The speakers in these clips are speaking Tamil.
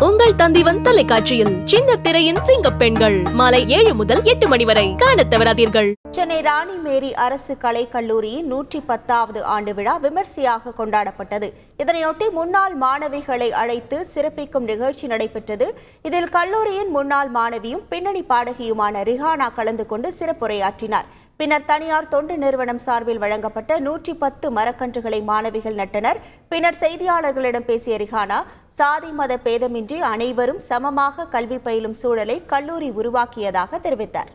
உங்கள் தந்திவன் தொலைக்காட்சியில் சின்ன திரையின் சிங்க பெண்கள் மாலை 7 முதல் 8 மணி வரை காணத் தவறாதீர்கள். சென்னை ராணி மேரி அரசு கலைக் கல்லூரியின் 110வது ஆண்டு விழா விமர்சையாக கொண்டாடப்பட்டது. இதனையொட்டி முன்னாள் மாணவிகளை அழைத்து சிறப்பிக்கும் நிகழ்ச்சி நடைபெற்றது. இதில் கல்லூரியின் முன்னாள் மாணவியும் பின்னணி பாடகியுமான ரிஹானா கலந்து கொண்டு சிறப்புரையாற்றினார். பின்னர் தனியார் தொண்டு நிறுவனம் சார்பில் வழங்கப்பட்ட 110 மரக்கன்றுகளை மாணவிகள் நட்டனர். பின்னர் செய்தியாளர்களிடம் பேசிய ரிஹானா, சாதி மத பேதமின்றி அனைவரும் சமமாக கல்வி பயிலும் சூழலை கல்லூரி உருவாக்கியதாக தெரிவித்தார்.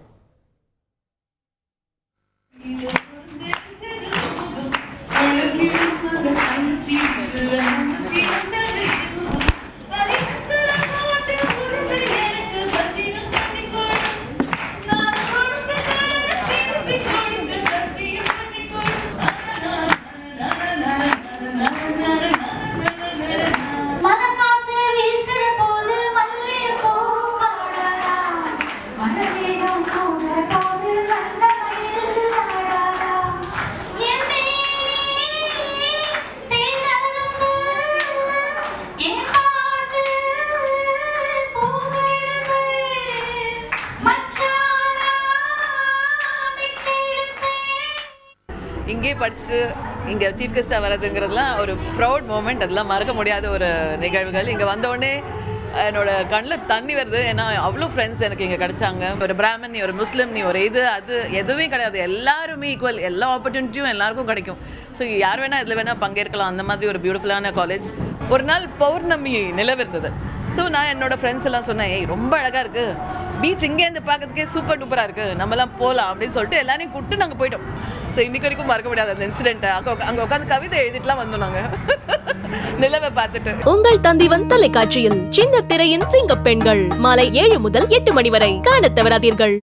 இங்கே படிச்சுட்டு இங்கே சீஃப் கெஸ்ட்டாக வரதுங்கிறதுலாம் ஒரு ப்ரௌட் மூமெண்ட். அதெல்லாம் மறக்க முடியாத ஒரு நிகழ்வுகள். இங்கே வந்தோடனே என்னோட கண்ணில் தண்ணி வருது. ஏன்னா அவ்வளோ ஃப்ரெண்ட்ஸ் எனக்கு இங்கே கிடைச்சாங்க. ஒரு பிராமன், நீ ஒரு முஸ்லீம், நீ ஒரு அது எதுவுமே கிடையாது. எல்லாருமே ஈக்குவல். எல்லா ஆப்பர்ச்சுனிட்டியும் எல்லாருக்கும் கிடைக்கும். ஸோ யார் வேணால் இதில் வேணால் பங்கேற்கலாம். அந்த மாதிரி ஒரு பியூட்டிஃபுல்லான காலேஜ். ஒரு நாள் பௌர்ணமி நிலவிருந்தது. ஸோ நான் என்னோடய ஃப்ரெண்ட்ஸ் எல்லாம் சொன்னேன், ஏய் ரொம்ப அழகாக இருக்குது, பீச் இங்கேருந்து பார்க்கறதுக்கே சூப்பர் டூப்பராக இருக்குது, நம்மலாம் போகலாம் அப்படின்னு சொல்லிட்டு எல்லாரையும் கூப்பிட்டு நாங்கள் போயிட்டோம். ஸோ இன்னைக்கு வரைக்கும் மறக்க முடியாது அந்த இன்சிடென்ட்டை. அங்கே உட்காந்து கவிதை எழுதிட்டுலாம் வந்தோம் நாங்கள் நிலவை பார்த்துட்டு. உங்கள் தந்திவன் தொலைக்காட்சியில் சின்ன திரையின் சிங்க பெண்கள் மாலை 7 முதல் 8 மணி வரை காணத் தவறாதீர்கள்.